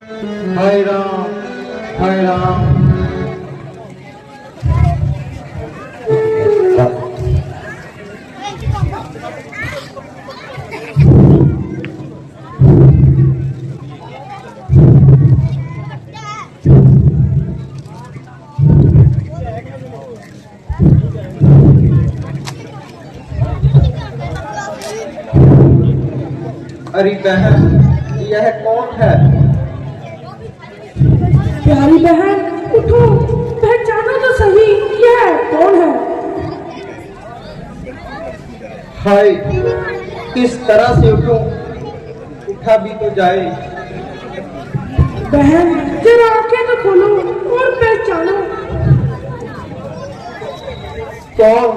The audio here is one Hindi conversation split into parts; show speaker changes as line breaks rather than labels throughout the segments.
हाय राम, हाय राम। अरे बहन, यह कौन है?
प्यारी बहन उठो, पहचानो तो सही, यह कौन है?
हाय, किस तरह से उठूं? उठा भी तो जाए।
बहन जरा आंखें तो खोलो और पहचानो।
कौन?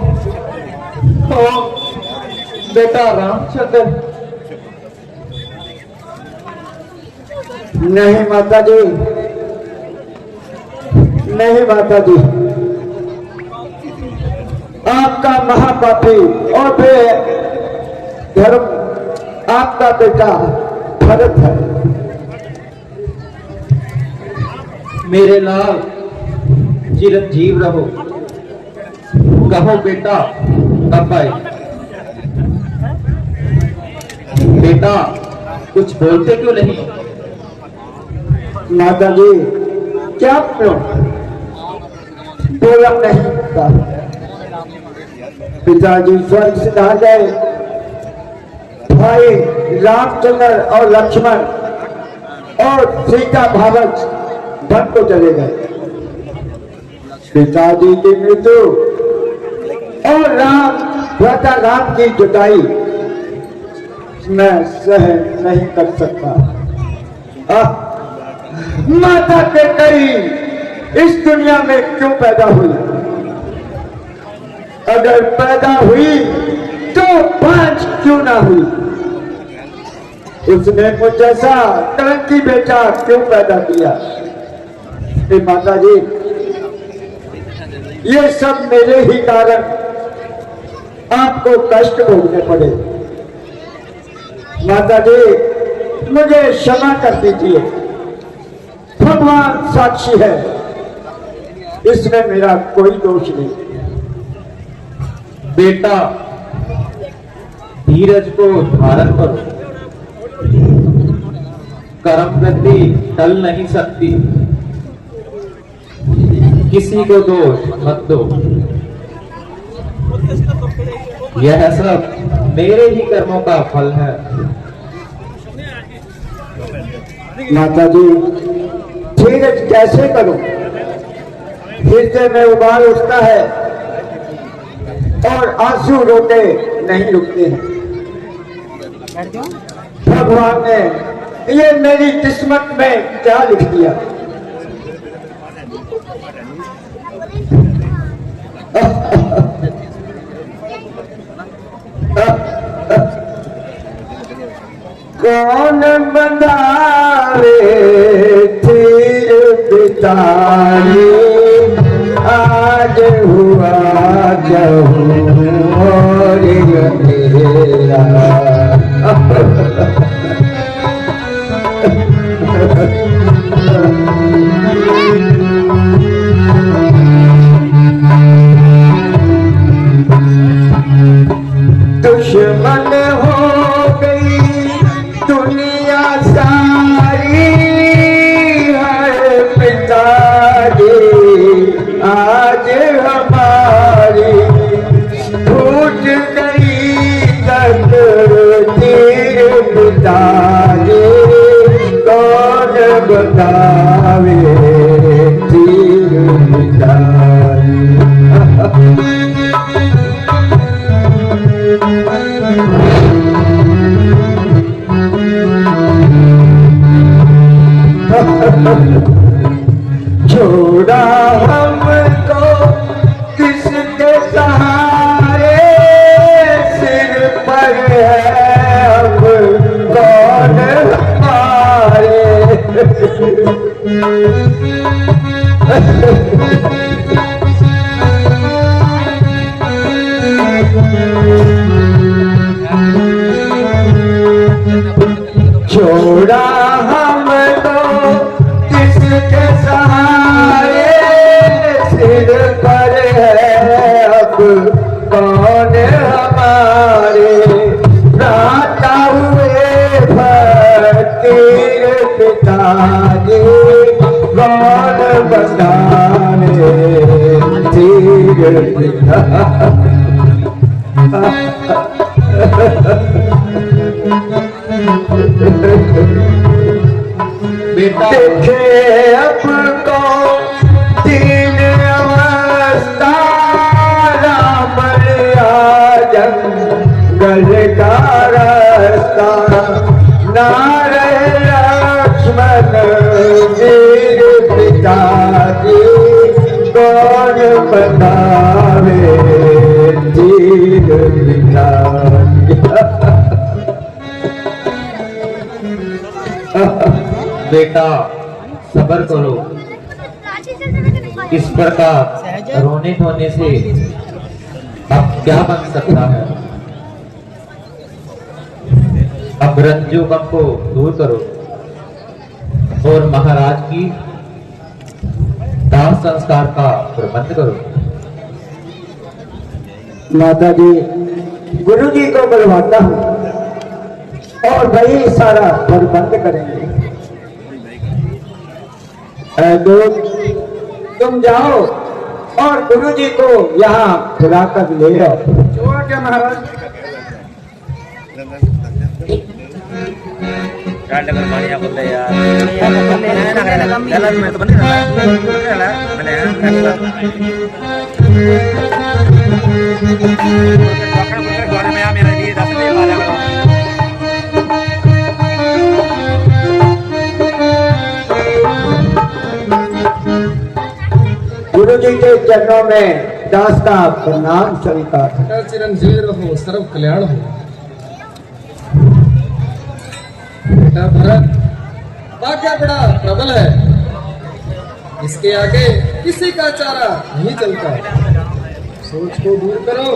कौन? बेटा रामचंद्र?
नहीं माता जी, नहीं माता जी, आपका महापापी और बेधर्म आपका बेटा भरत है।
मेरे लाल चिरंजीव रहो। कहो बेटा कब आए? बेटा कुछ बोलते क्यों नहीं?
माता जी क्या क्यों बोला नहीं था? पिताजी स्वर्ग से आ गए, भाई रामचंद्र और लक्ष्मण और सीता भावच वन को चले गए। पिताजी की मृत्यु और भ्राता राम की जुदाई मैं सहन नहीं कर सकता। माता के कई इस दुनिया में क्यों पैदा हुई? अगर पैदा हुई तो 5 क्यों ना हुई? उसने मुझ जैसा कलंकी बेटा क्यों पैदा किया? माता जी ये सब मेरे ही कारण आपको कष्ट भोगने पड़े। माता जी मुझे क्षमा कर दीजिए, भगवान साक्षी है, इसमें मेरा कोई दोष नहीं।
बेटा धीरज को धारण करो, कर्म वृद्धि टल नहीं सकती। किसी को दोष मत दो, यह सब मेरे ही कर्मों का फल है।
माता जी धीरज कैसे करूं? हृदय में उबाल उठता है और आंसू रोते नहीं रुकते हैं। भगवान ने ये मेरी किस्मत में क्या लिख दिया? कौन बंधारे तीर बिताई, आज हुआ जहूं और अंधेरा। दुश्मन हो गई दुनिया सारी, है पिताजी आज हमारी, फूट गई तकदीर पिताजी, कौन बतावे तीर पिताजी। छोड़ा हमको किसके सहारे, सिर पर है अब कौन हमारे। छोड़ा हमको सिर पर है अब कौन हमारे, प्राता हुए फकीर पिताजी कौन बताए तीर पिता।
बेटा
देखे अब को तीन अवस्था, राम जंगल का रास्ता, नारायण लक्ष्मण वीर पिताजी कौन बतावे तीर पिताजी।
बेटा सब्र करो, इस प्रकार रोने धोने से अब क्या बन सकता है। अब रंजो गम को दूर करो और महाराज की दाह संस्कार का प्रबंध करो।
माता जी गुरु जी को बुलवाता हूँ और वही सारा प्रबंध करेंगे। दूत तुम जाओ और गुरु जी को यहाँ बुला कर ले आओ।
क्या महाराज?
गुरु जी के चरणों में दास का प्रणाम स्वीकार।
चिरंजीवी रहो, सर्व कल्याण हो। बेटा भरत भाग्य बड़ा प्रबल है, इसके आगे किसी का चारा नहीं चलता। सोच को दूर करो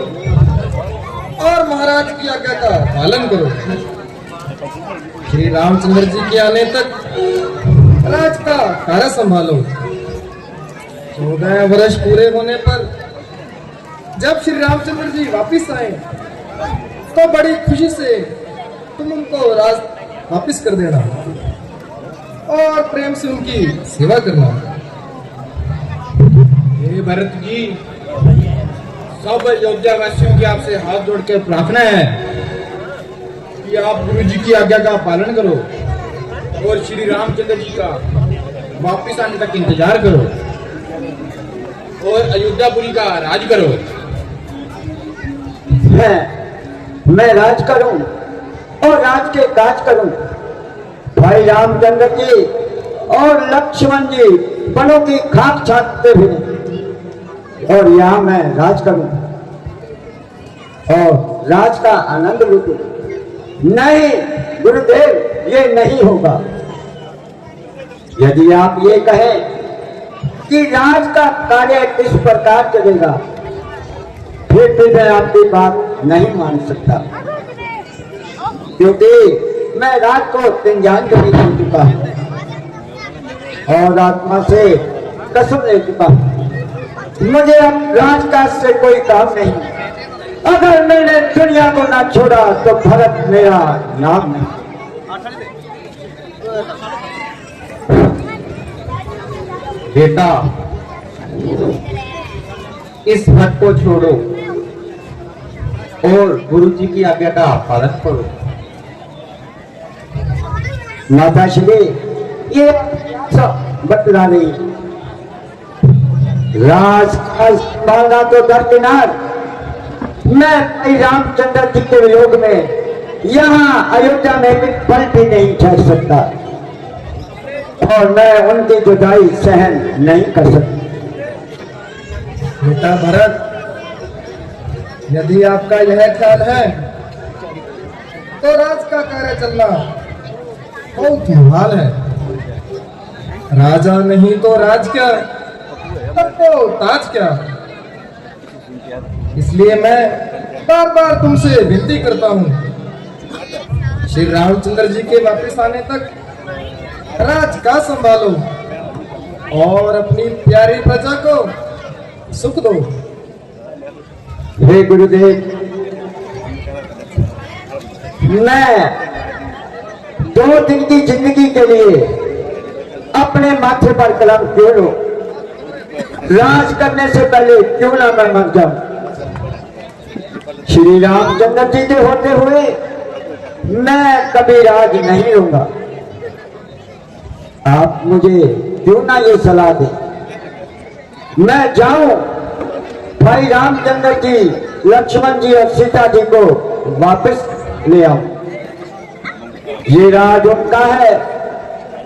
और महाराज की आज्ञा का पालन करो। श्री रामचंद्र जी के आने तक राज का कार्य संभालो। 14 वर्ष पूरे होने पर जब श्री रामचंद्र जी वापिस आए तो बड़ी खुशी से तुम उनको राज वापिस कर देना और प्रेम से उनकी सेवा करना।
हे भरत जी, सब अयोध्या वासियों की आपसे हाथ जोड़ के प्रार्थना है कि आप गुरु जी की आज्ञा का पालन करो और श्री रामचंद्र जी का वापिस आने तक इंतजार करो और अयोध्यापुरी का राज करो।
मैं राज करूं और राज के काज करूं। भाई रामचंद्र जी और लक्ष्मण जी बनों की खाक छाटते हुए और यहाँ मैं राज करूं और राज का आनंद लूटूं। नहीं गुरुदेव, ये नहीं होगा। यदि आप ये कहें कि राज का कार्य किस प्रकार चलेगा, फिर भी मैं आपकी बात नहीं मान सकता, क्योंकि मैं राज को तिंजांजलि दे चुका हूं और आत्मा से कसम ले चुका हूं। मुझे अब राजकाज से कोई काम नहीं। अगर मैंने दुनिया को ना छोड़ा तो भरत मेरा नाम नहीं।
बेटा इस भट को छोड़ो और गुरु जी की आज्ञा का पालन करो।
माता श्री ये सब बतला रही। राज संभालना तो दरकिनार, मैं श्री रामचंद्र जी के वियोग में यहाँ अयोध्या में भी पल भी नहीं ठहर सकता और मैं उनकी जुदाई सहन नहीं कर सकता।
बेटा भरत, यदि आपका यह ख्याल है तो राज का कार्य चलना बहुत मुहाल है। राजा नहीं तो राज क्या, तब तो ताज क्या। इसलिए मैं बार बार तुमसे विनती करता हूँ, श्री रामचंद्र जी के वापस आने तक राज का संभालो और अपनी प्यारी प्रजा को सुख दो।
हे गुरुदेव, मैं 2 दिन की जिंदगी के लिए अपने माथे पर कलम क्यों लूं? राज करने से पहले क्यों ना मैं मर जाऊं? श्री रामचंद्र जी के होते हुए मैं कभी राज नहीं लूंगा। आप मुझे क्यों ना ये सलाह दें, मैं जाऊं, भाई रामचंद्र जी, लक्ष्मण जी और सीता जी को वापस ले आऊं। ये राज उनका है,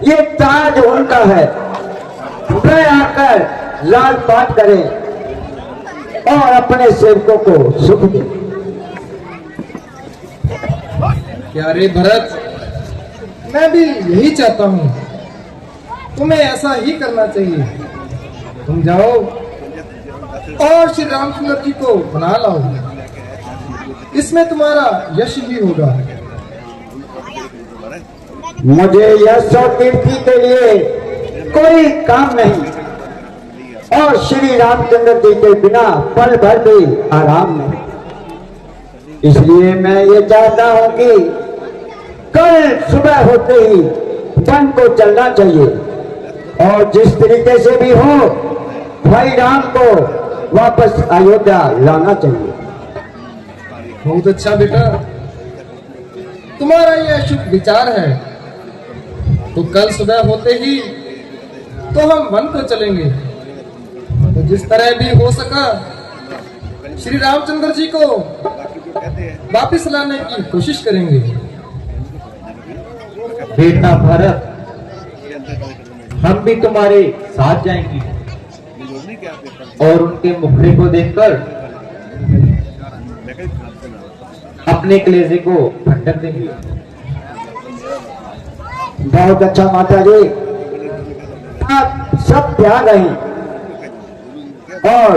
ये ताज उनका है। वह आकर राजपाट करें और अपने सेवकों को सुख दें।
प्यारे भरत, मैं भी यही चाहता हूँ, तुम्हें ऐसा ही करना चाहिए। तुम जाओ और श्री रामचंद्र जी को बना लाओ, इसमें तुम्हारा यश भी होगा।
मुझे यश और कीर्ति के लिए कोई काम नहीं और श्री रामचंद्र जी के बिना पल भर भी आराम नहीं। इसलिए मैं ये चाहता हूं कि कल सुबह होते ही वन को चलना चाहिए और जिस तरीके से भी हो भाई राम को वापस अयोध्या लाना चाहिए।
बहुत अच्छा बेटा, तुम्हारा यह शुभ विचार है। तो कल सुबह होते ही तो हम वन को चलेंगे, तो जिस तरह भी हो सका श्री रामचंद्र जी को वापस लाने की कोशिश करेंगे।
बेटा भरत, हम भी तुम्हारे साथ जाएंगे और उनके मुखड़े को देखकर अपने कलेजे को फटक देंगे।
बहुत अच्छा माता जी, आप सब ध्यान रहें और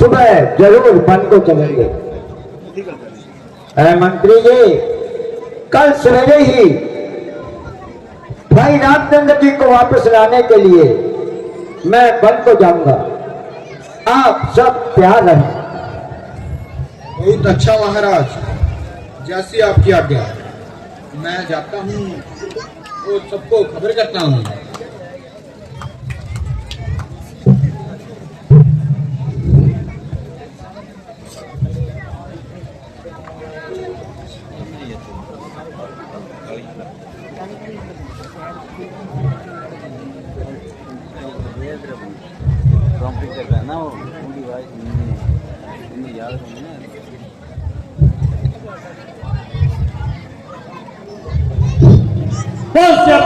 सुबह जरूर वन को चलेंगे। अरे मंत्री जी, कल सवेरे ही भाई रामचंद्र जी को वापस लाने के लिए मैं वन को जाऊंगा। आप सब तैयार रहें।
बहुत अच्छा महाराज, जैसी आपकी आज्ञा। मैं जाता हूँ और सबको खबर करता हूँ।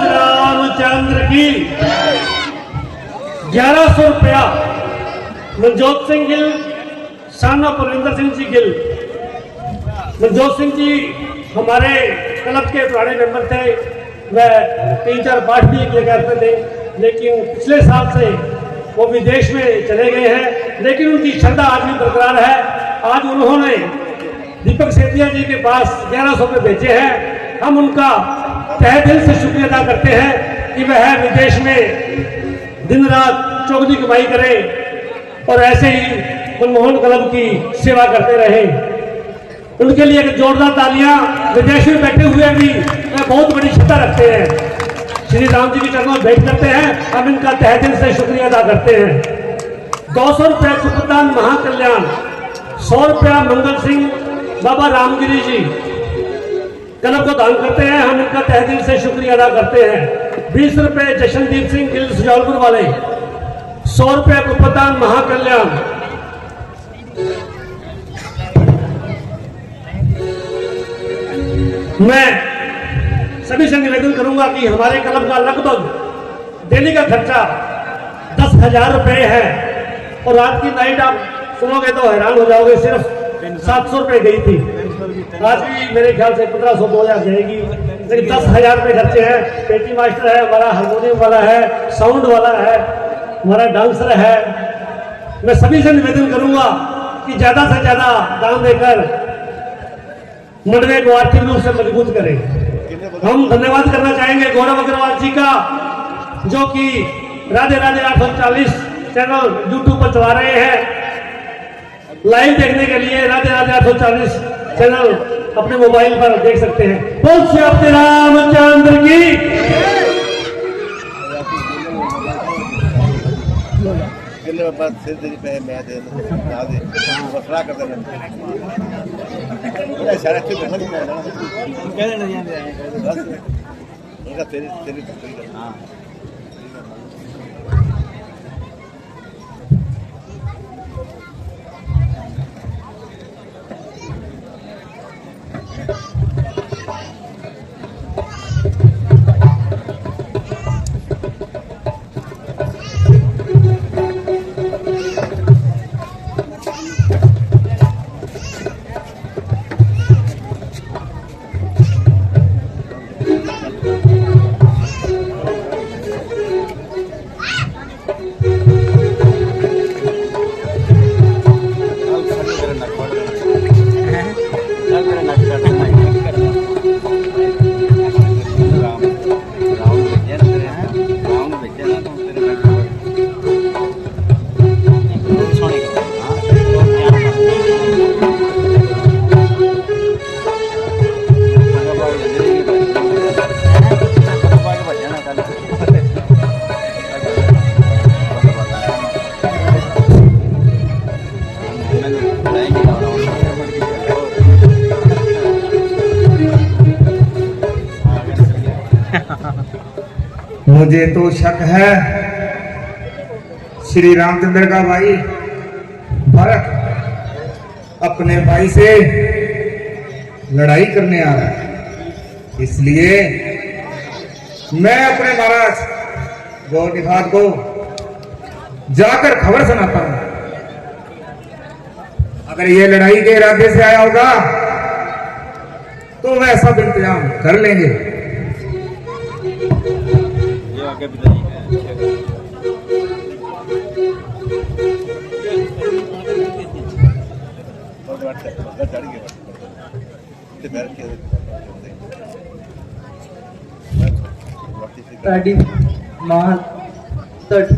रामचंद्र की 1100 रुपया मनजोत सिंह गिल, साना परविंदर सिंह जी गिल। मनजोत सिंह जी हमारे क्लब के पुराने मेंबर थे, वह 3-4 पाठ भी किया करते थे, लेकिन पिछले साल से वो विदेश में चले गए हैं, लेकिन उनकी श्रद्धा आज भी बरकरार है। आज उन्होंने दीपक सेतिया जी के पास 1100 रुपये भेजे हैं। हम उनका तहे दिल से शुक्रिया अदा करते हैं कि वह विदेश में दिन रात चौगनी कमाई करें और ऐसे ही मनमोहन क्लब की सेवा करते रहें। उनके लिए एक जोरदार तालियां। विदेश में बैठे हुए भी वह बहुत बड़ी श्रद्धा रखते हैं, श्री राम जी के चरणों में भेंट करते हैं। हम इनका तहे दिल से शुक्रिया अदा करते हैं। 200 रुपये कुपदान महाकल्याण, 100 रुपया मंगल सिंह बाबा रामगिरी जी क्लब को दान करते हैं। हम इनका तहे दिल से शुक्रिया अदा करते हैं। 20 रुपये जशनदीप सिंह गिल सुजालपुर वाले, 100 रुपये कुपदान महाकल्याण। मैं सभी से निवेदन करूंगा कि हमारे क्लब का लगभग डेली का खर्चा 10,000 रुपये है और रात की नाइट आप सुनोगे तो हैरान हो जाओगे, सिर्फ 700 रुपये गई थी। आज भी मेरे ख्याल से 1500-2000 जाएगी, लेकिन 10,000 रुपये खर्चे हैं। पेटी मास्टर है हमारा, हारमोनियम वाला है, साउंड वाला है, हमारा डांसर है। मैं सभी से निवेदन करूंगा कि ज्यादा से ज्यादा दान देकर मंडले को आर्थिक रूप से मजबूत करें। हम धन्यवाद करना चाहेंगे गौरव अग्रवाल जी का, जो कि राधे राधे 840 चैनल यूट्यूब पर चला रहे हैं। लाइव देखने के लिए राधे राधे 840 चैनल अपने मोबाइल पर देख सकते हैं। बोल श्री अपने रामचंद्र की।
फिर तेरी पे मैं दे ना दे वफरा कर देना बड़ा सारा ठीक है ना कहने नहीं आते बस उनका तेरी तेरी हां
मुझे तो शक है श्री रामचंद्र का भाई भरत अपने भाई से लड़ाई करने आ रहा है, इसलिए मैं अपने महाराज गौरनिहार को जाकर खबर सुनाता हूं। अगर ये लड़ाई के इरादे से आया होगा तो वह सब इंतजाम कर लेंगे।
आगे भी नहीं है बहुत बात चढ़ गया तो बैठ के
रेडी मान तट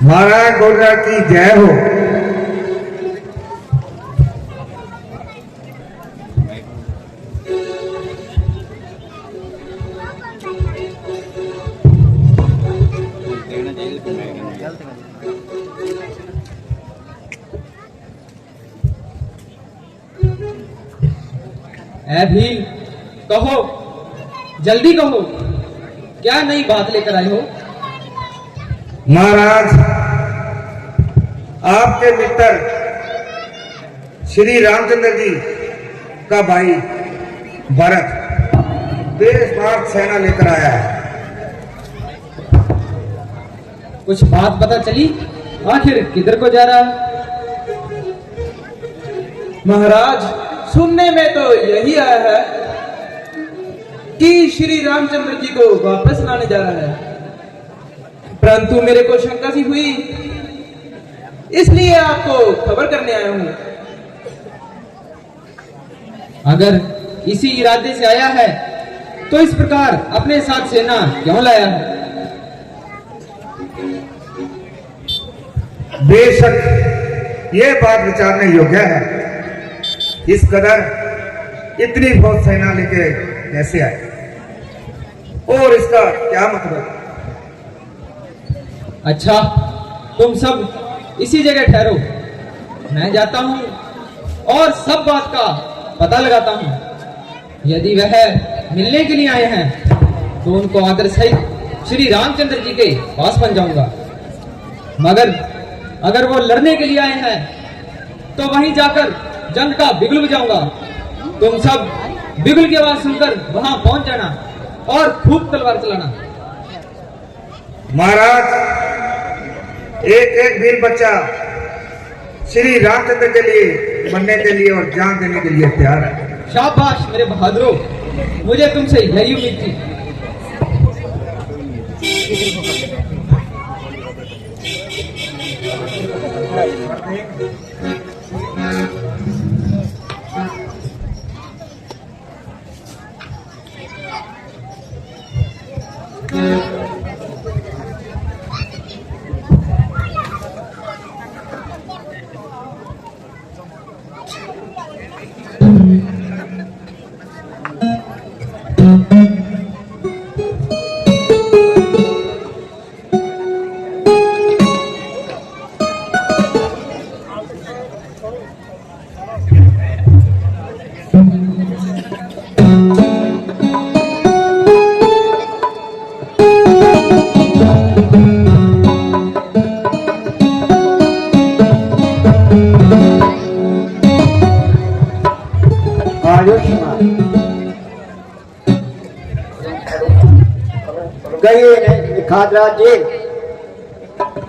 महाराज गोलरा की जय हो।
ऐ भील, कहो, जल्दी कहो, क्या नई बात लेकर आए हो?
महाराज आपके मित्र श्री रामचंद्र जी का भाई भरत बेस्मार्ट सेना लेकर आया है।
कुछ बात पता चली? आखिर किधर को जा रहा है?
महाराज, सुनने में तो यही आया है कि श्री रामचंद्र जी को वापस लाने जा रहा है, परंतु मेरे को शंका सी हुई, इसलिए आपको खबर करने आया हूं।
अगर इसी इरादे से आया है तो इस प्रकार अपने साथ सेना क्यों लाया है?
बेशक ये बात विचारने योग्य है। इस कदर इतनी बहुत सेना लेके कैसे आए और इसका क्या मतलब?
अच्छा, तुम सब इसी जगह ठहरो, मैं जाता हूं और सब बात का पता लगाता हूं। यदि वह मिलने के लिए आए हैं तो उनको आदर सहित श्री रामचंद्र जी के पास बन जाऊंगा, मगर अगर वो लड़ने के लिए आए हैं तो वहीं जाकर जंग का बिगुल बजाऊंगा। तुम सब बिगुल की आवाज सुनकर वहां पहुंच जाना और खूब तलवार चलाना।
महाराज एक एक वीर बच्चा श्री रामचंद्र के लिए बनने के लिए और जान देने के लिए तैयार है।
शाबाश मेरे बहादुरों, मुझे तुमसे यही उम्मीद थी।
आयुष्मान कहिए खादरा जी,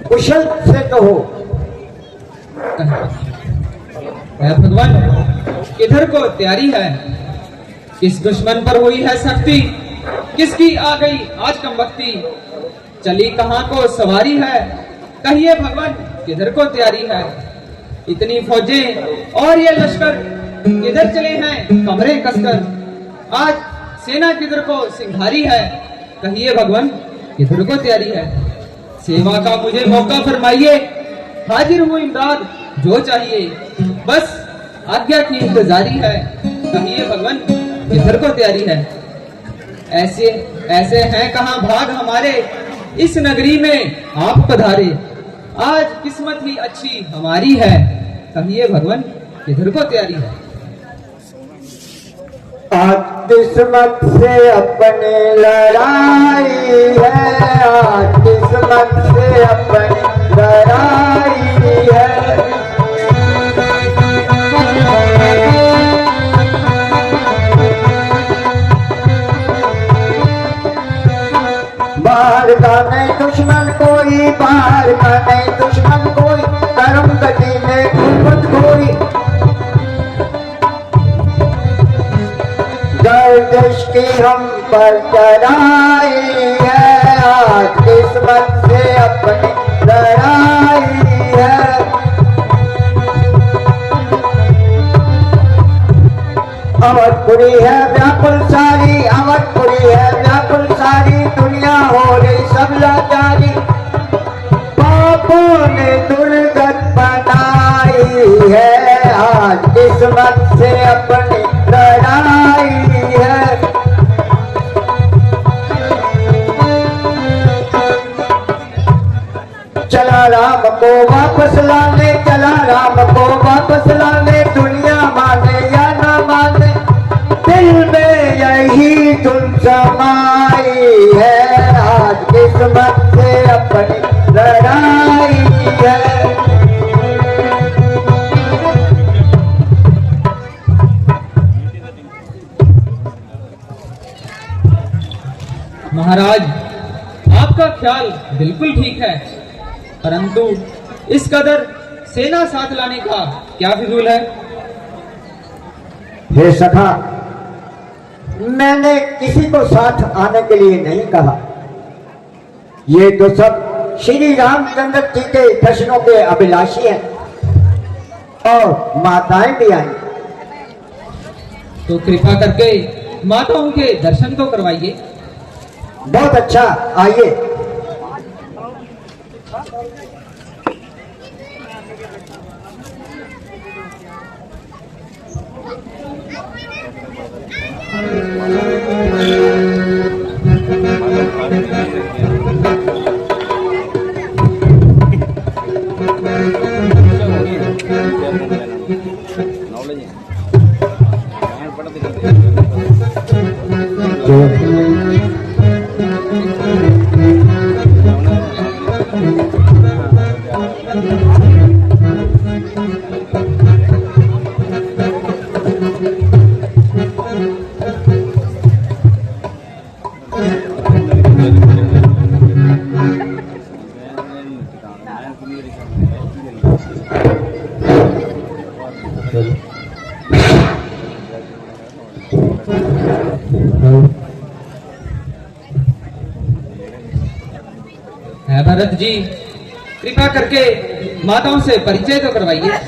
कुशल से कहो।
है भगवान, किधर को तैयारी है? किस दुश्मन पर हुई है सख्ती? किसकी आ गई आज कमबख्ती? चली कहाँ को सवारी है? कहिए भगवान, किधर को तैयारी है? इतनी फौजें और ये लश्कर किधर चले हैं कमरे कसकर? आज सेना किधर को सिंघारी है? कहिए भगवान, किधर को तैयारी है? सेवा का मुझे मौका फरमाइए, हाजिर हूँ इमदाद जो चाहिए, बस आज्ञा की इंतजारी है। कहिए भगवान, किधर को तैयारी है? ऐसे ऐसे हैं कहाँ भाग हमारे, इस नगरी में आप पधारे। आज किस्मत ही अच्छी हमारी है। कहिए भगवान, किधर को तैयारी है?
आज किस्मत से अपनी लड़ाई है, आज किस्मत से अपनी लड़ाई है। बाहर का नहीं दुश्मन कोई, बाहर का नहीं दुश्मन कोई, करम गति में गुर्बत कोई। गर्दिश की हम पर चढ़ाई है, आज किस्मत से अपनी लड़ाई है। अवधपुरी है व्याकुल सारी, अवधपुरी है व्याकुल सारी, दुनिया हो रही सब लाचारी। पापों ने दुर्गत बनाई है, आज किस्मत से अपनी लड़ाई है। चला राम को वापस लाने, चला राम को वापस लाने, दुनिया माने या ना माने, दिल में यही धुन समाई है, आज किस्मत से अपनी लड़ाई है।
महाराज, आपका ख्याल बिल्कुल ठीक है, परंतु इस कदर सेना साथ लाने का क्या फिजूल है?
हे सखा, मैंने किसी को साथ आने के लिए नहीं कहा। ये तो सब श्री रामचंद्र जी के दर्शनों के अभिलाषी हैं और माताएं भी आई।
तो कृपा करके माताओं के दर्शन तो करवाइए।
बहुत अच्छा, आइए।
है भरत जी, कृपा करके माताओं से परिचय तो करवाइए।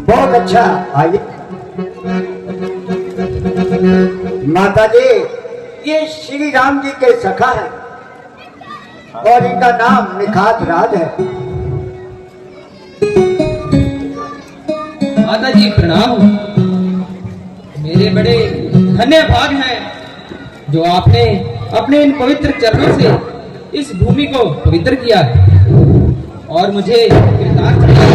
बहुत अच्छा, आइए। माता जी, ये श्री राम जी के सखा है और इनका नाम निखात राज है।
माता जी प्रणाम। मेरे बड़े धन्य भाग हैं जो आपने अपने इन पवित्र चरणों से इस भूमि को पवित्र किया और मुझे कृतार्थ किया।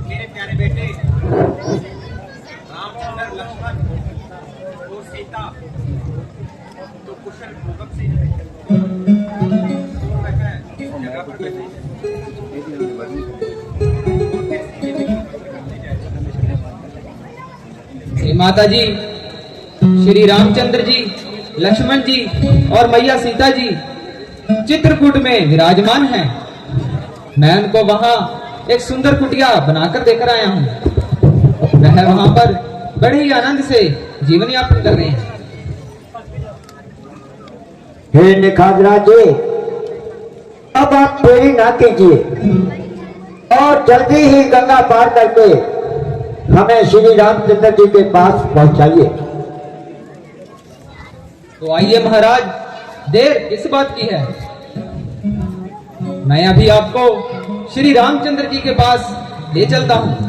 मेरे प्यारे बेटे रामचंद्र, लक्ष्मण और सीता तो कुशल पूर्वक से जगह पर बैठे।
श्री माता जी, श्री रामचंद्र जी, लक्ष्मण जी और मैया सीता जी चित्रकूट में विराजमान हैं। मैं उनको वहां एक सुंदर कुटिया बनाकर देकर आया हूं। वह वहां पर बड़े ही आनंद से जीवन यापन कर रहे हैं।
हे निखात राज जी, अब आप देरी ना कीजिए और जल्दी ही गंगा पार करके हमें श्री रामचंद्र जी के पास पहुंचाइए।
तो आइए महाराज, देर किस बात की है? मैं अभी आपको श्री रामचंद्र जी के पास ले चलता हूं।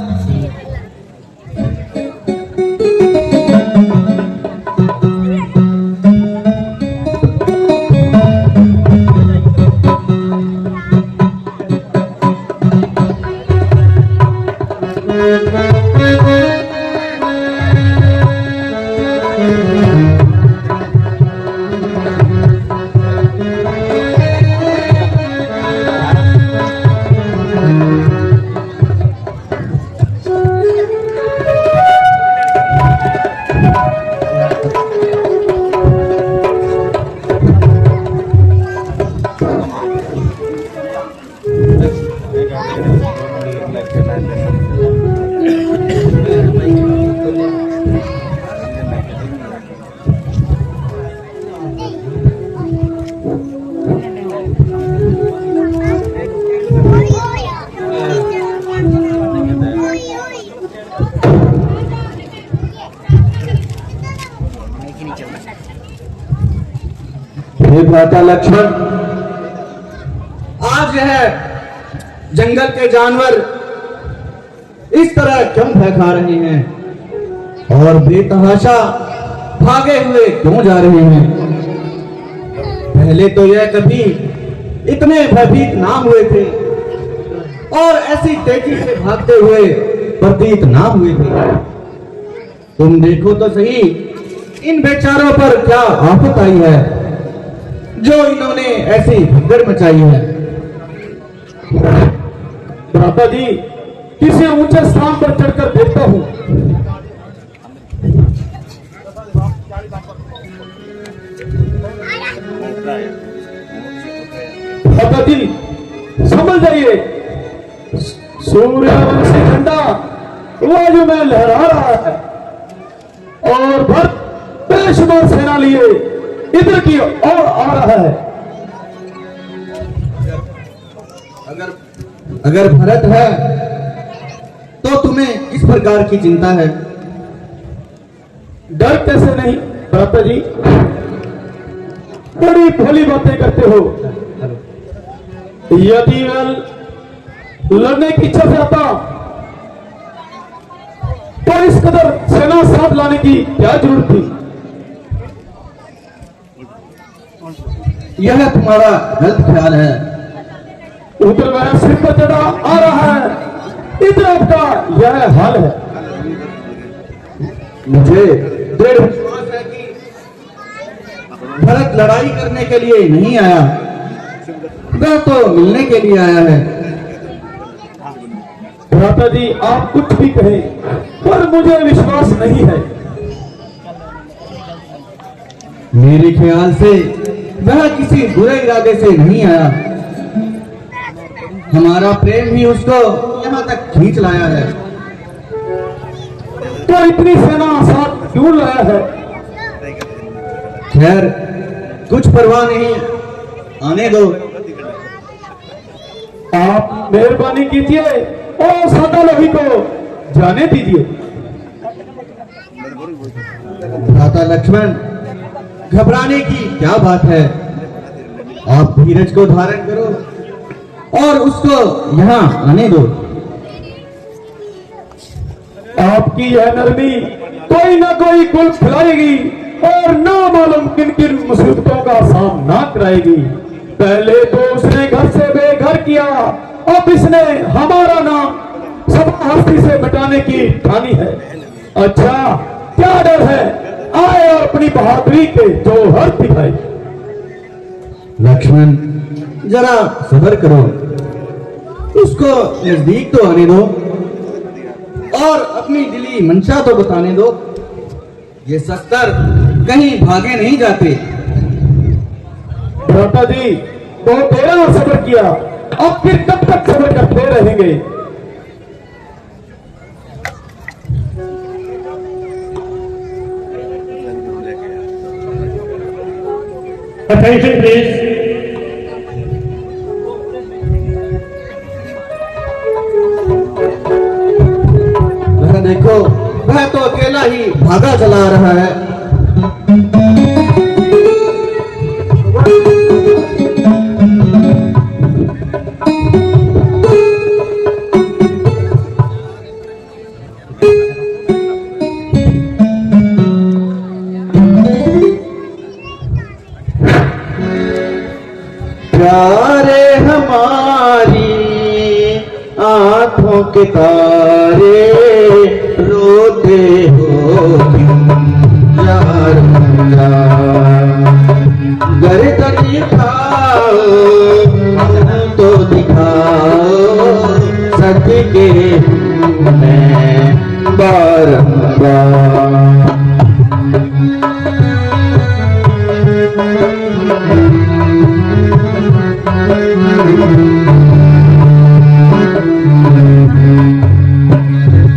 हे भ्राता लक्ष्मण,
आज यह जंगल के जानवर इस तरह क्यों भय रहे हैं और बेतहाशा भागे हुए क्यों जा रहे हैं? पहले तो यह कभी इतने भयभीत ना हुए थे और ऐसी तेजी से भागते हुए प्रतीत ना हुए थे। तुम देखो तो सही, इन बेचारों पर क्या आफत आई है जो इन्होंने ऐसी भगदड़ मचाई है।
भ्राता जी, किसी ऊंचे स्थान पर चढ़कर देखता हूं। भ्राता जी, समझ जाइए, सूर्यवंशी झंडा वायु में लहरा रहा है और भरत बेशुमार सेना लिए इधर की ओर आ रहा है।
अगर भरत है तो तुम्हें किस प्रकार की चिंता है?
डर कैसे नहीं भ्राता जी, बड़ी भली बातें करते हो। यदि मैं लड़ने की इच्छा से आता तो इस कदर सेना साथ लाने की क्या जरूरत थी?
यह तुम्हारा गलत ख्याल है।
उधर वह सिर पर चढ़ा आ रहा है, इधर आपका यह हाल है।
मुझे दृढ़ विश्वास है कि भरत लड़ाई करने के लिए नहीं आया, वह तो मिलने के लिए आया है।
भ्राता जी, आप कुछ भी कहें, पर मुझे विश्वास नहीं है।
मेरे ख्याल से वह किसी बुरे इरादे से नहीं आया। हमारा प्रेम ही उसको यहाँ तक
खींच लाया है।
तो इतनी सेना साथ क्यों लाया है?
खैर कुछ परवाह नहीं, आने दो।
आप मेहरबानी कीजिए और सादा लोही को जाने दीजिए।
भ्राता लक्ष्मण, घबराने की क्या बात है? आप धीरज को धारण करो और उसको यहाँ आने दो।
आपकी यह नरमी कोई ना कोई कुल खिलाएगी और ना मालूम किन किन मुसीबतों का सामना कराएगी। पहले तो उसने घर से बेघर किया, अब इसने हमारा नाम सब हस्ती से मिटाने की ठानी है। अच्छा, क्या डर है? आए और अपनी बहादुरी के जौहर दिखाए।
लक्ष्मण, जरा सब्र करो, उसको नजदीक तो आने दो और अपनी दिली मंशा तो बताने दो। ये शस्त्र कहीं भागे नहीं जाते।
भ्राता जी, बहुत देर सब्र किया, अब फिर कब तक सब्र करते रहेंगे? Attention please.
वह देखो, वह तो अकेला ही भागा चला रहा है। प्यारे हमारी आंखों के तारे, रोते हो क्यों यार मेरा? गर्दन दिखाओ तो दिखाओ, सच के मैं बारंबार।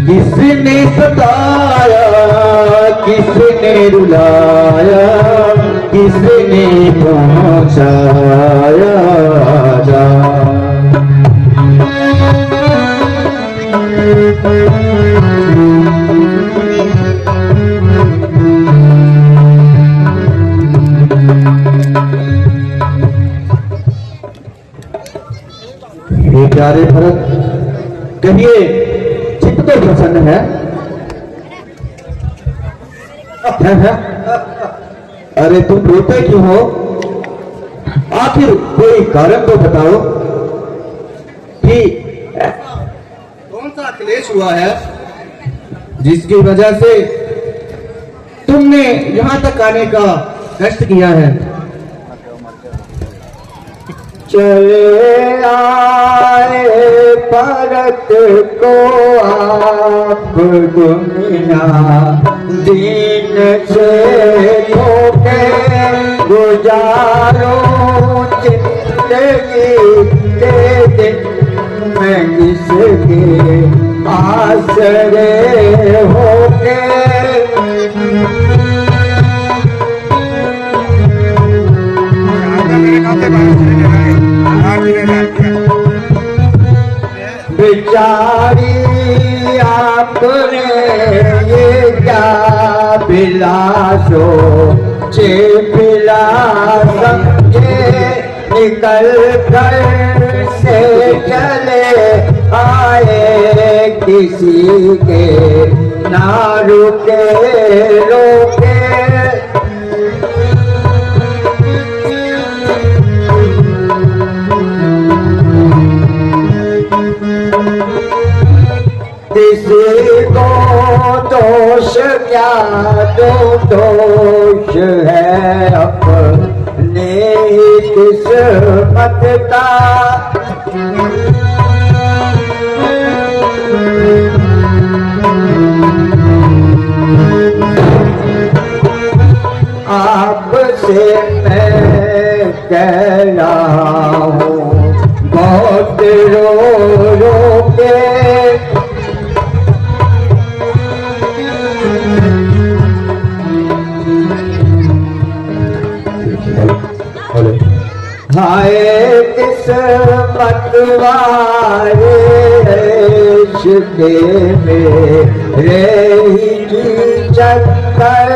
किसने सताया, किसने रुलाया, किसने पहुंचाया जा? हे प्यारे भरत, कहिए चित्त तो प्रसन्न है? अरे तुम रोते क्यों हो? आखिर कोई कारण तो बताओ कि कौन सा क्लेश हुआ है जिसकी वजह से तुमने यहां तक आने का कष्ट किया है? चले आए भरत को आप दुनिया दीन से धोखे, गुजारो जिंदगी के दिन में किसके आसरे होके। बेचारी आपने ये क्या बिलासो चे बिला समझे, निकल कर से चले आए किसी के ना रुके रोके। किसी को दोष क्या, तो दोष है अपने किस्मत का। आपसे मैं कह रहा हूँ बहुत रो रो के, हाय किस्मत वाले इश्क़े मेरे की चक्कर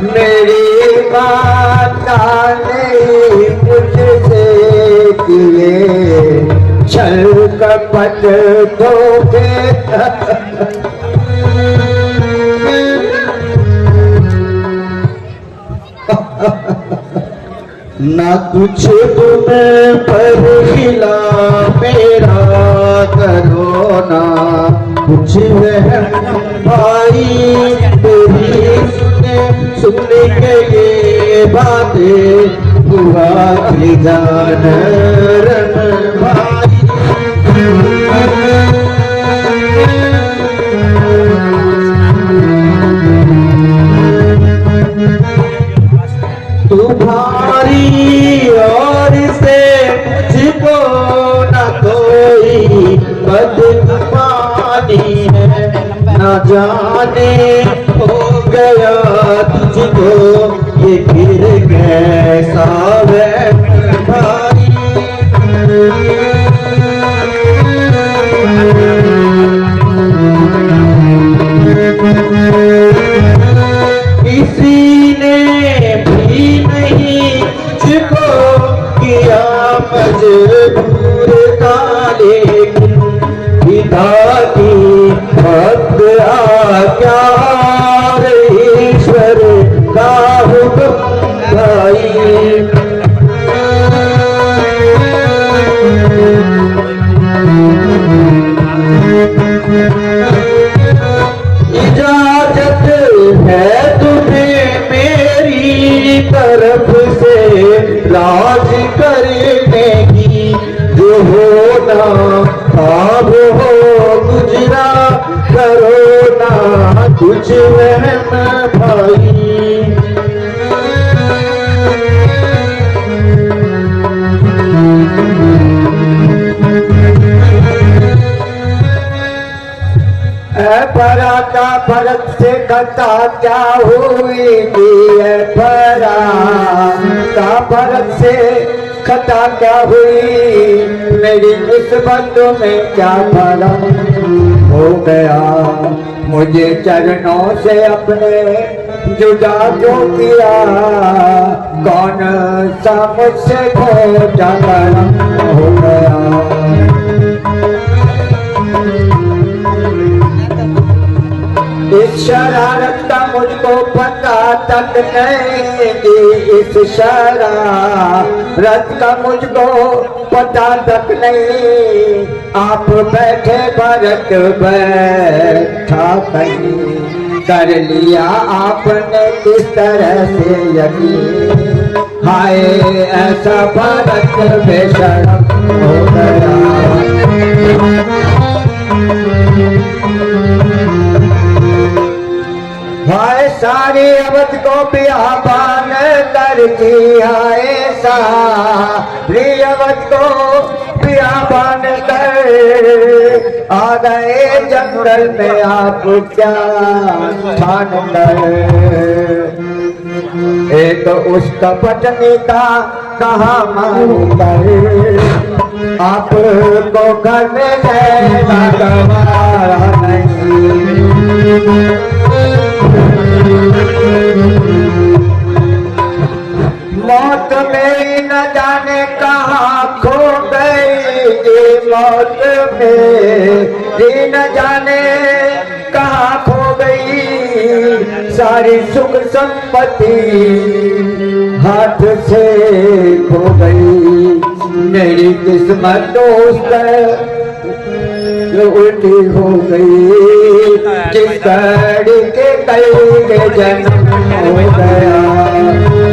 मेरी माता नहीं मुझसे किए छल कपट धोखे ना कुछ तुम्हें पर खिला मेरा करो ना कुछ वहम भाई तेरी सुन के ये बातें हुआ की जान रन भाई तुम्हारी और से मुझको न कोई बदगुमानी है न जाने हो गया तुझको ये फिर कैसा वहम भाई किसी ने भी नहीं मुझको किया मजबूर का लेकिन पिता की भक्त आज्ञा ईश्वर का हुक्म भाई इजाजत है तुम्हें मेरी तरफ से राज करने की जो होना आप हो गुजरा करो ना कुछ वहम भाई परा का भरत से कथा क्या हुई थी परा का भरत से कथा क्या हुई मेरी निस्बत में क्या भरम हो गया मुझे चरणों से अपने जुदा क्यों किया कौन सा मुझसे खोटा करम हो गया इस शरारत का मुझको पता तक नहीं कि इस शरारत का मुझको पता तक नहीं आप बैठे भरत बैठा कहीं कर लिया आपने किस तरह से यकीन हाय ऐसा भरत बेशर्म हो गया हाय सारी अवध को बियाबान कर दिया सारी अवध को बियाबान कर आ गए जंगल में आप क्या ठान कर एक उसका पत्नी का कहा मारू कर आपको घर में रहना गवारा नहीं मौत मेरी न जाने कहाँ खो गई मौत मेरी न जाने कहाँ खो गई सारी सुख संपत्ति हाथ से खो गई मेरी किस्मत दोस्त उल्टी हो गई जिस गाड़ी के कल के जन्म हो गया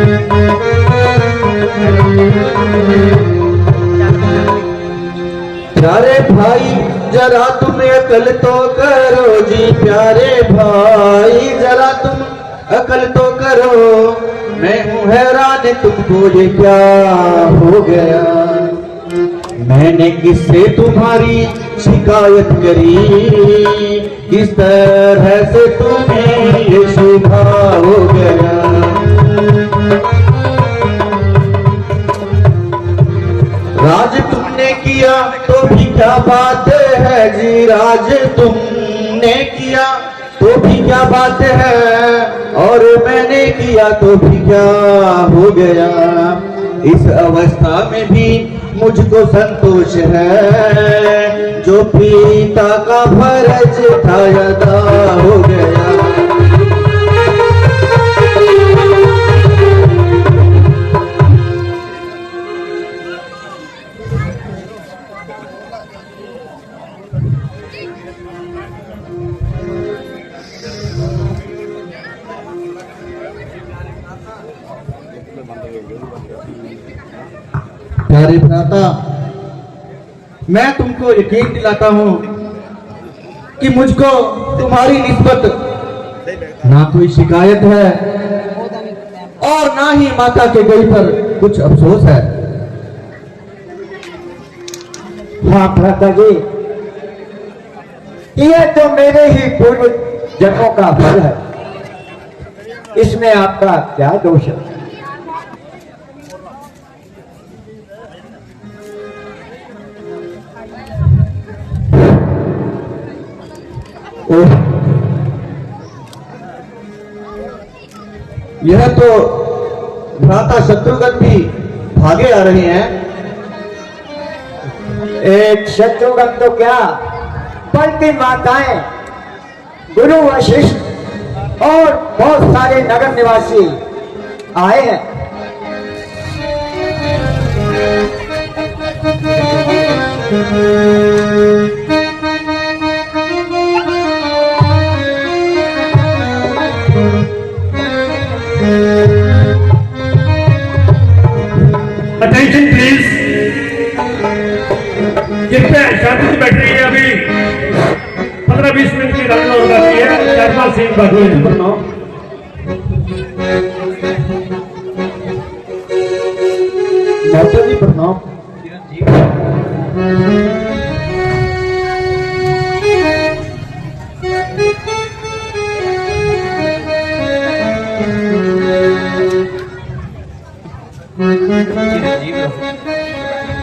प्यारे भाई जरा तुम अकल तो करो जी प्यारे भाई जरा तुम अकल तो करो मैं हूँ हैरान तुमको ये क्या हो गया मैंने किससे तुम्हारी शिकायत करी किस तरह से तुम्हें ये शुभा हो गया राज तुमने किया तो भी क्या बात है जी, राज तुमने किया तो भी क्या बात है, और मैंने किया तो भी क्या हो गया। इस अवस्था में भी मुझको संतोष है, जो पिता का फर्ज था अदा हो गया। प्यारे भ्राता, मैं तुमको यकीन दिलाता हूं कि मुझको तुम्हारी निस्बत ना कोई शिकायत है और ना ही माता के गई पर कुछ अफसोस है। हाँ भ्राता जी, यह तो मेरे ही पूर्व जन्मों का फल है, इसमें आपका क्या दोष है। यह तो भ्राता शत्रुघ्न भी भागे आ रहे हैं। एक शत्रुघ्न तो क्या, बल्कि माताएं, गुरु वशिष्ठ और बहुत सारे नगर निवासी आए हैं।
अटेंशन प्लीज, कृपया शांति से बैठ रही है। अभी 15-20 मिनट की रन और बाकी है, 4-5 सीन बाकी है।
माता जी प्रणाम।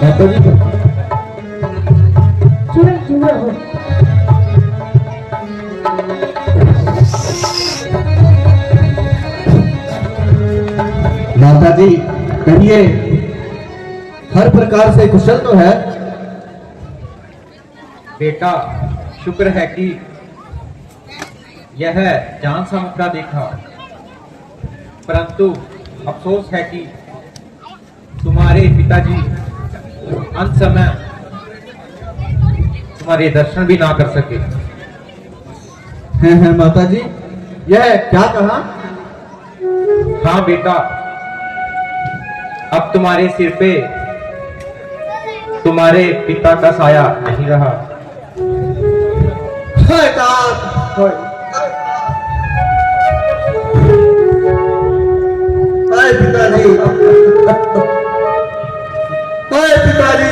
माता जी
जुड़ा हो।
माता जी कहिए, हर प्रकार से कुशल तो है।
बेटा, शुक्र है कि यह जान सा मुद्दा देखा, परंतु अफसोस है कि तुम्हारे पिताजी अंत समय तुम्हारे दर्शन भी ना कर सके।
हैं माता जी, यह क्या कहा?
हाँ बेटा, अब तुम्हारे सिर पे तुम्हारे पिता का साया नहीं रहा।
पिताजी, पिताजी,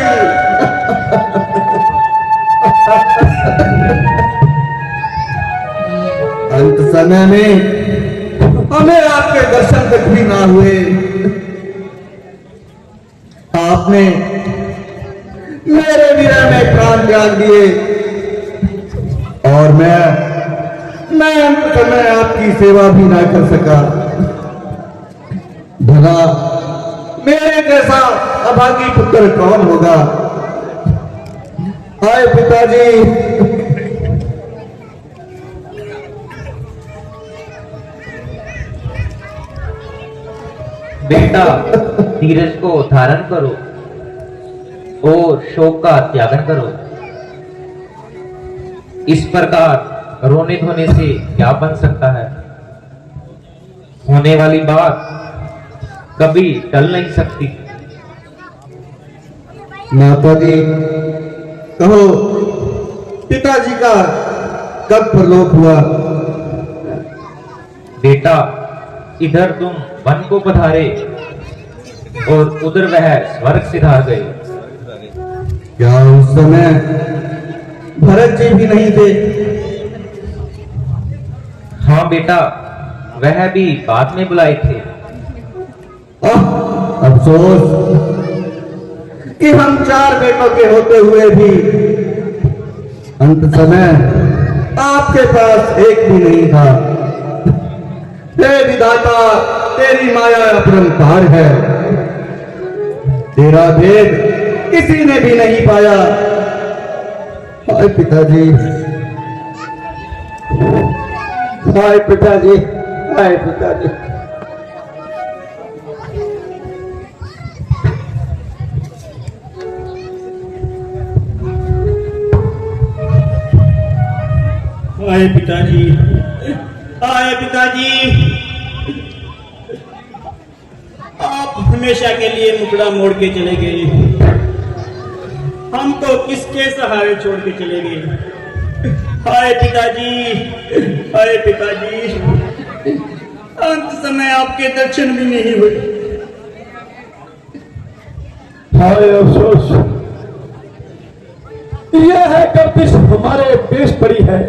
अंत समय में हमें आपके दर्शन तक भी ना हुए। आपने मेरे विरह में प्राण त्याग दिए और मैं अंत समय आपकी सेवा भी ना कर सका। भला मेरे जैसा अभागी पुत्र कौन होगा? आए पिताजी।
बेटा, धीरज को धारण करो और शोक का त्यागन करो। इस प्रकार रोने धोने से क्या बन सकता है? होने वाली बात कभी टल नहीं सकती।
माता जी, कहो पिताजी का कब परलोक हुआ?
बेटा, इधर तुम वन को पधारे और उधर वह स्वर्ग सिधार गए।
क्या उस समय भरत जी भी नहीं थे?
हाँ बेटा, वह भी बाद में बुलाए थे।
अफसोस कि हम 4 बेटों के होते हुए भी अंत समय आपके पास एक भी नहीं था। हे विधाता, तेरी माया अपरंपार है, तेरा भेद किसी ने भी नहीं पाया। हाय पिताजी, हाय पिताजी, हाय पिताजी।
आए पिताजी, आए पिताजी, आप हमेशा के लिए मुकड़ा मोड़ के चले गए, हमको किसके सहारे छोड़ के चले गए। आए पिताजी, आए पिताजी, अंत समय आपके दर्शन भी नहीं हुए।
हाय अफसोस, यह है गर्दिश हमारे पेश पड़ी है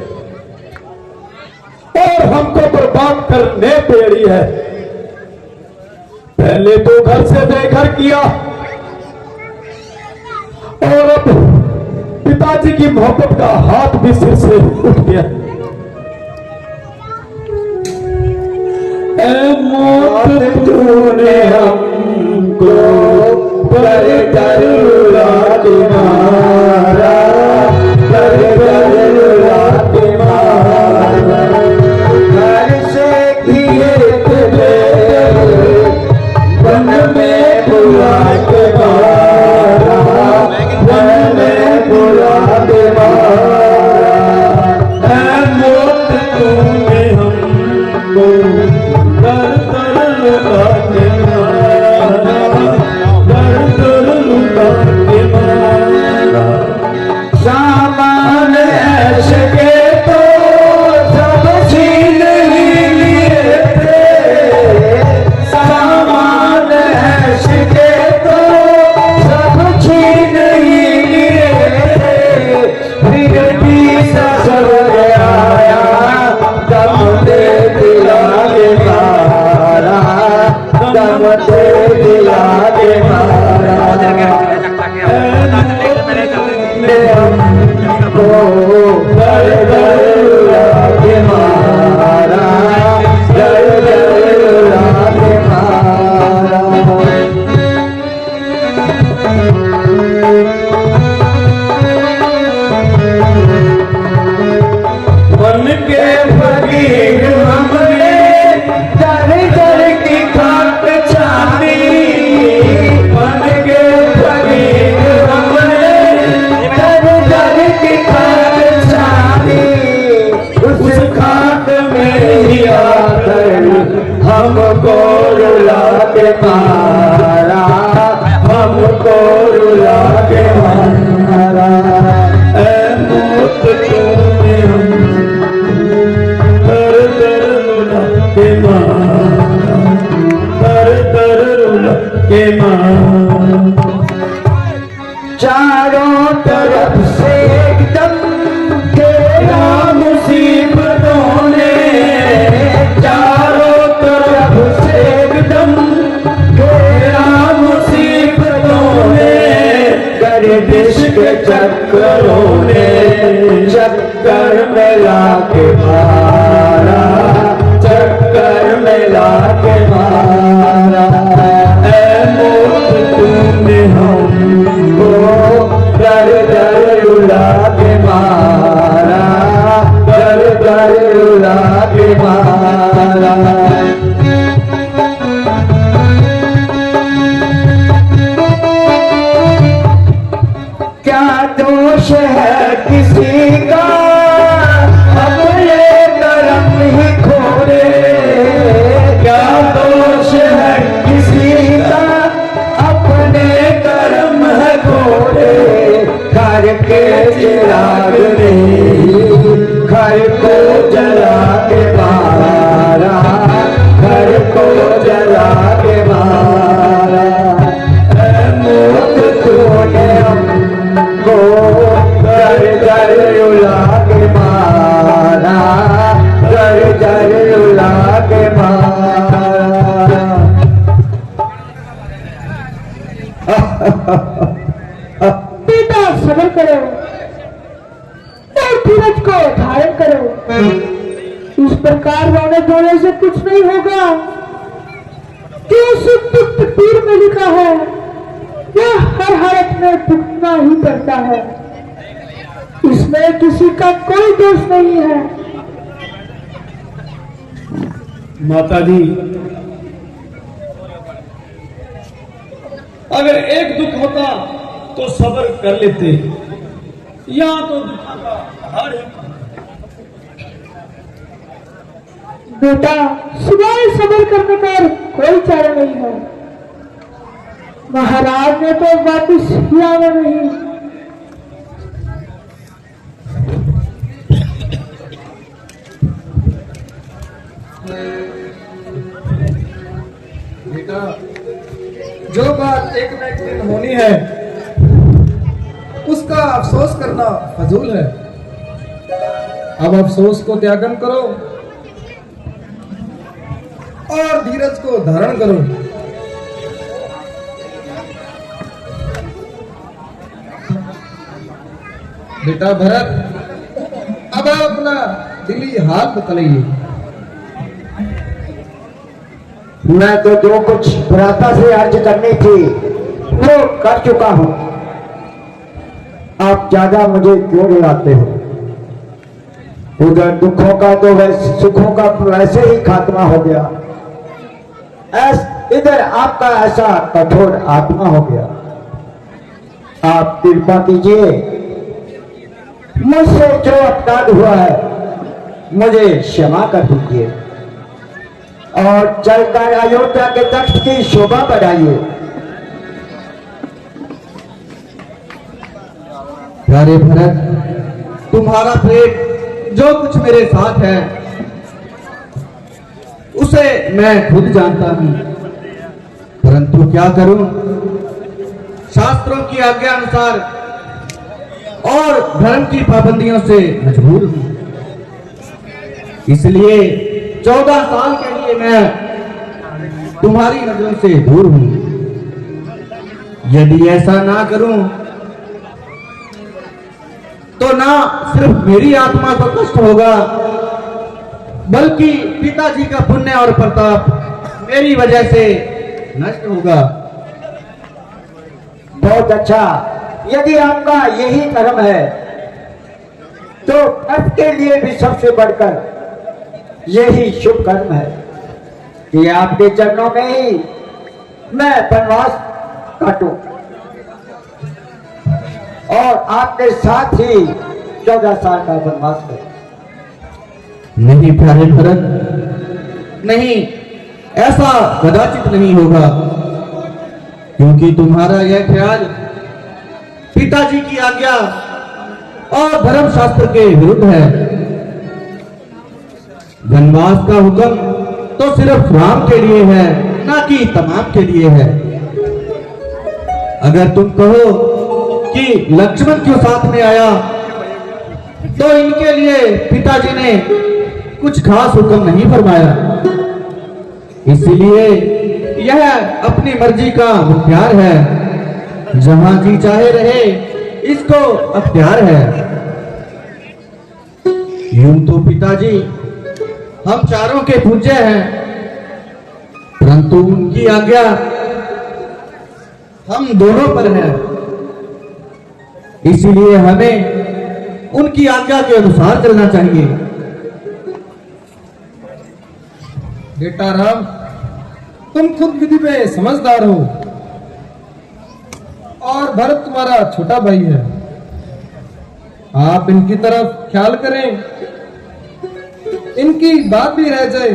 और हमको बर्बाद करने पे अड़ी है। पहले तो घर से बेघर किया और अब पिताजी की मोहब्बत का हाथ भी सिर से उठ गया। ऐ मौत तूने हमको पर कर रुला के मारा, पर कर रुला के मारा। घर से किए तुझे वन में बुला के मारा, वन में बुला के मारा। ऐ मौत तूने हमको कर कर लुटा के मारा, कर कर लुटा के मारा। सामान ऐसे के तो सब छीन ही लिए थे, सामान ऐसे के तो सब छीन ही लिए थे। फिर भी ससुर आया दम दे दिला के मारा, दम दे दिला के मारा। हमको कर कर रुला के मारा, कर कर रुला के मारा। मन के फकीर हमने दर दर की खाक छानी, मन के फकीर हमने दर दर की खाक छानी। उस खाक में ही आकर हमको रुला के मारा, हमको रुला के मारा। ऐ मौत तूने कर कर रुला के मारा, कर कर रुला के मारा। चारों तरफ से एकदम तेरा मुसीबतों ने, चारों तरफ से एकदम तेरा मुसीबतों ने। गर्दिश के चक्करों ने चक्कर में ला के मारा, चक्कर में ला के मारा। ऐ मौत तूने हमको कर कर रुला के मारा, कर कर रुला के मारा। क्या दोष है किसी का, अपने कर्म ही खोरे। क्या दोष है किसी का, अपने कर्म है खोरे। घर के चिराग ने घर को जला के मारा, घर को जला के मारा। ऐ मौत तूने हमको कर कर रुला के मारा, कर कर रुला के मारा।
प्रकार रोने धोने से कुछ नहीं होगा। क्यों सिर्फ तकदीर में लिखा है, यह हर हालत में भुगतना ही पड़ता है। इसमें किसी का कोई दोष नहीं है।
माता जी,
अगर एक दुख होता तो सब्र कर लेते, यहाँ तो दुखों का पहाड़ है।
बेटा, सिवाय सब्र करने का और कोई चारा नहीं है। महाराज ने तो वापिस ही आना नहीं।
बेटा, जो बात एक न एक दिन होनी है, उसका अफसोस करना फजूल है। अब अफसोस को त्यागन करो और धीरज को धारण करो। बेटा भरत, अब आप अपना दिली हाल बतलाइए।
मैं तो जो कुछ भ्राता से अर्ज करनी थी वो कर चुका हूं। आप ज्यादा मुझे क्यों रुलाते हो? उधर दुखों का तो वैसे सुखों का वैसे ही खात्मा हो गया, इधर आपका ऐसा कठोर आत्मा हो गया। आप कृपा कीजिए, मुझसे जो अपराध हुआ है मुझे क्षमा कर दीजिए और चलकर अयोध्या के तख्त की शोभा बढ़ाइए।
प्यारे भरत, तुम्हारा प्रेम जो कुछ मेरे साथ है उसे मैं खुद जानता हूं, परंतु क्या करूं, शास्त्रों की आज्ञा अनुसार और धर्म की पाबंदियों से मजबूर हूं। इसलिए 14 साल के लिए मैं तुम्हारी नजरों से दूर हूं। यदि ऐसा ना करूं तो ना सिर्फ मेरी आत्मा को कष्ट होगा, बल्कि पिताजी का पुण्य और प्रताप मेरी वजह से नष्ट होगा।
बहुत अच्छा, यदि आपका यही कर्म है तो आपके लिए भी सबसे बढ़कर यही शुभ कर्म है कि आपके चरणों में ही मैं वनवास काटूं और आपके साथ ही 14 साल का वनवास करूं।
नहीं प्यारे भरत, नहीं, ऐसा कदाचित नहीं होगा, क्योंकि तुम्हारा यह ख्याल पिताजी की आज्ञा और धर्म शास्त्र के विरुद्ध है। वनवास का हुक्म तो सिर्फ राम के लिए है, ना कि तमाम के लिए है। अगर तुम कहो कि लक्ष्मण क्यों साथ में आया, तो इनके लिए पिताजी ने कुछ खास हुक्म नहीं फरमाया। इसलिए यह अपनी मर्जी का मुख्तियार है, जहां जी चाहे रहे इसको अख्तियार है। यूं तो पिताजी हम चारों के पूज्य हैं, परंतु उनकी आज्ञा हम दोनों पर है। इसलिए हमें उनकी आज्ञा के अनुसार चलना चाहिए।
बेटा राम, तुम खुद विधि पे समझदार हो और भरत तुम्हारा छोटा भाई है। आप इनकी तरफ ख्याल करें, इनकी बात भी रह जाए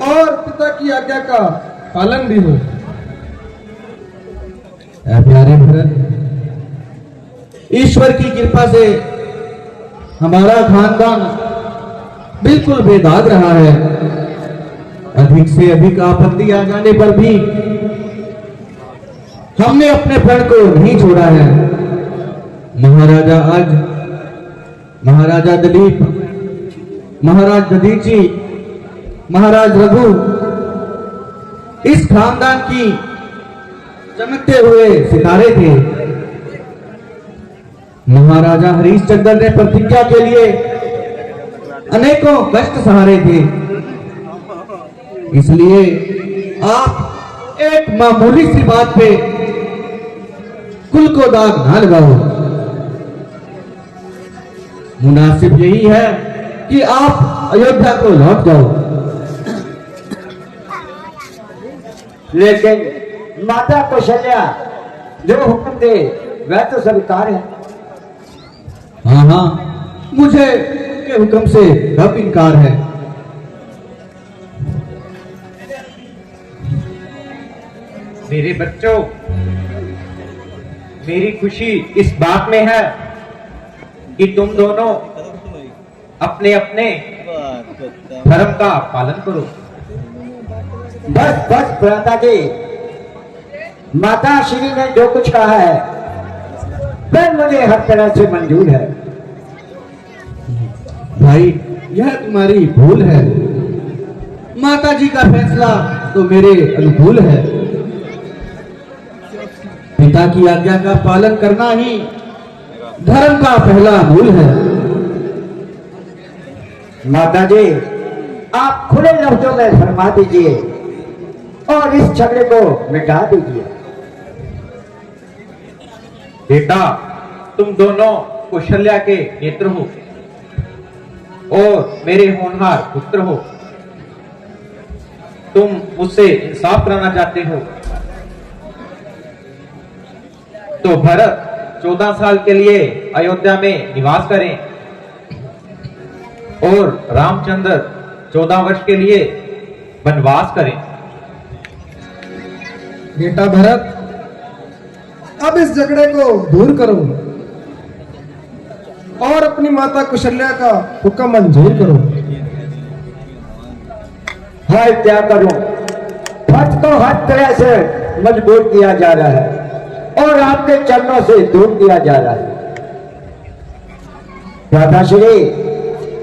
और पिता की आज्ञा का पालन भी हो।
प्यारे भरत, ईश्वर की कृपा से हमारा खानदान बिल्कुल बेदाग रहा है। अधिक से अधिक आपत्ति आ जाने पर भी हमने अपने प्रण को नहीं छोड़ा है। महाराजा आज, महाराजा दिलीप, महाराज दधीची, महाराज रघु इस खानदान की चमकते हुए सितारे थे। महाराजा हरीशचंद्र ने प्रतिज्ञा के लिए
अनेकों कष्ट सहारे थे, इसलिए आप एक मामूली सी बात पे कुल को दाग ना लगाओ। मुनासिब यही है कि आप अयोध्या को लौट जाओ। लेकिन माता कौशल्या जो हुक्म दे वह तो स्वीकार है। हाँ हाँ, मुझे के हुक्म से कब इनकार है।
मेरे बच्चों, मेरी खुशी इस बात में है कि तुम दोनों अपने अपने धर्म का पालन करो।
बस बस भ्राता जी, माता श्री ने जो कुछ कहा है वह मुझे हर तरह से मंजूर है। भाई, यह तुम्हारी भूल है। माता जी का फैसला तो मेरे अनुकूल है। पिता की आज्ञा का पालन करना ही धर्म का पहला मूल है। माता जी, आप खुले लफ्जों में फरमा दीजिए और इस झगड़े को मिटा दीजिए।
बेटा, तुम दोनों कौशल्या के नेत्र हो और मेरे होनहार पुत्र हो। तुम मुझसे इंसाफ कराना चाहते हो तो भरत 14 साल के लिए अयोध्या में निवास करें और रामचंद्र 14 वर्ष के लिए वनवास करें।
बेटा भरत, अब इस झगड़े को दूर करो और अपनी माता कौशल्या का हुक्म मंजूर करो।
हाय, क्या करूं? फर्ज को हर तरह से मजबूर किया जा रहा है और आपके चरणों से दूर किया जा रहा है। दादाश्री,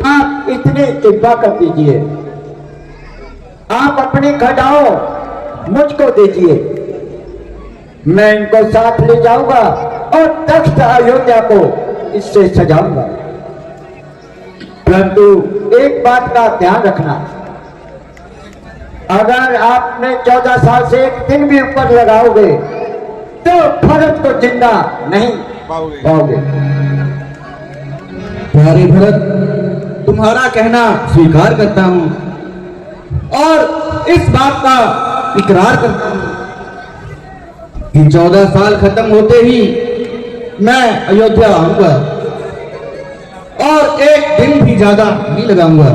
आप इतनी कृपा कर दीजिए, आप अपनी घटाओ मुझको दीजिए। मैं इनको साथ ले जाऊंगा और तख्त अयोध्या को इससे सजाऊंगा। परंतु एक बात का ध्यान रखना, अगर आपने 14 साल से एक दिन भी ऊपर लगाओगे तो भरत को जिंदा नहीं पाओगे। प्यारे भरत, तुम्हारा कहना स्वीकार करता हूं और इस बात का इकरार करता हूं कि 14 साल खत्म होते ही मैं अयोध्या आऊंगा और एक दिन भी ज्यादा नहीं लगाऊंगा।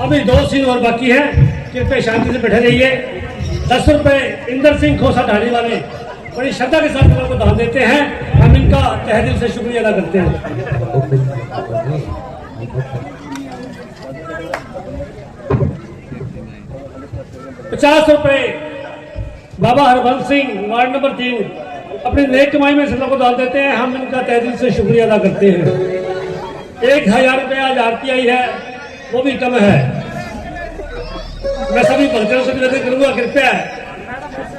अभी 2 सीन और बाकी है, कृपया शांति से बैठे रहिए। 10 रुपए इंदर सिंह खोसा ढाणी वाले बड़ी श्रद्धा के साथ लोगों को दान देते हैं। हम इनका तहे दिल से शुक्रिया अदा करते हैं। 50 रुपए बाबा हरबंस सिंह, वार्ड नंबर 3, अपनी नेक कमाई में लोगों को दान देते हैं। हम इनका तहे दिल से शुक्रिया अदा करते हैं। 1000 रुपये आज आरती आई है, वो भी कम है। मैं सभी भक्तों से विनती करूंगा, कृपया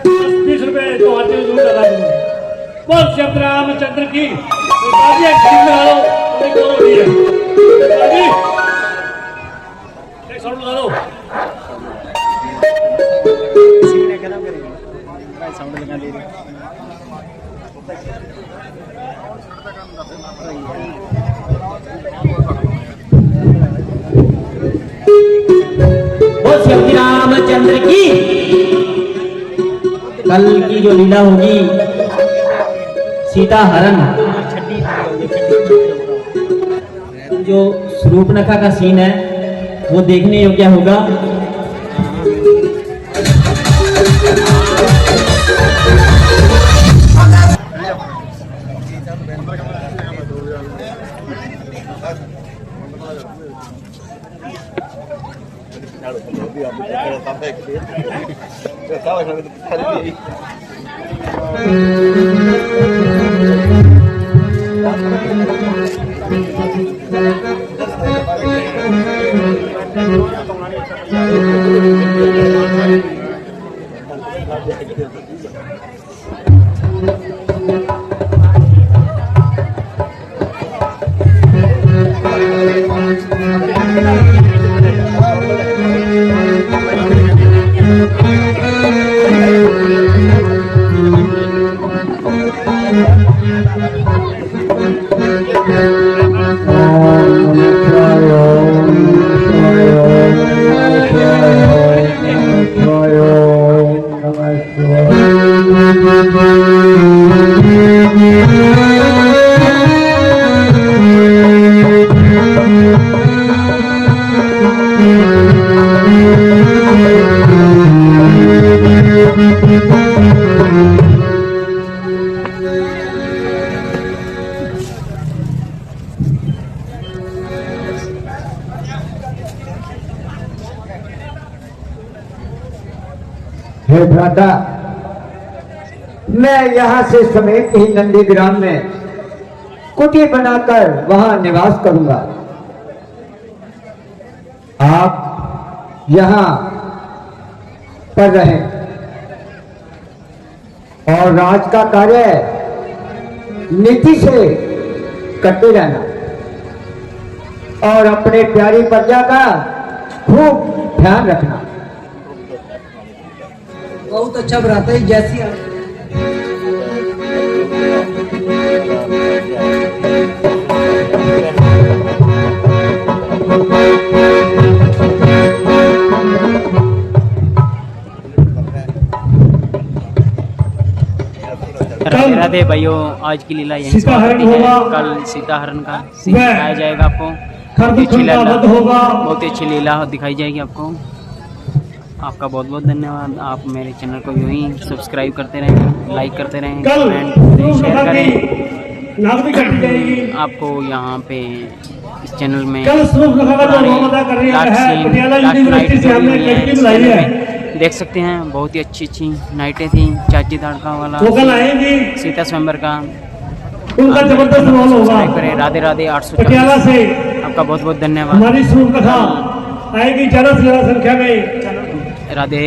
20 रुपए तो आते हुए जरूर लगा दूंगा। बस जब रामचंद्र की बाजी एक खरीद लगा लो, उन्हें करो नहीं है बाजी, एक साउंड लगा लो।
साउंड लगा दे रही
वो श्री रामचंद्र की कल की जो लीला होगी सीता हरण, जो शूर्पणखा का सीन है वो देखने योग्य होगा।
हे भ्राता, मैं यहाँ से समेत ही नंदीग्राम में कुटी बनाकर वहां निवास करूंगा। आप यहाँ पर रहें और राज का कार्य नीति से करते रहना और अपने प्यारी प्रजा का खूब ध्यान रखना।
बहुत अच्छा भ्राता है, जैसी
राधे राधे भाइयों, आज की लीला यहीं समाप्त होती है। कल सीता हरण का सीन दिखाया जाएगा आपको। बहुत ही अच्छी लीला दिखाई जाएगी आपको। आपका बहुत बहुत धन्यवाद। आप मेरे चैनल को यूं ही सब्सक्राइब करते रहें, लाइक करते रहें, कमेंट शेयर करें। आपको यहाँ पे इस चैनल में देख सकते हैं। बहुत ही अच्छी अच्छी नाइटें थी। चाची ताड़का वाला सीता स्वयंवर का
उनका जबरदस्त रोल होगा।
राधे राधे 800
से
आपका बहुत बहुत धन्यवाद।
हमारी सूर्य कथा आएगी ज्यादा से ज्यादा संख्या में
राधे।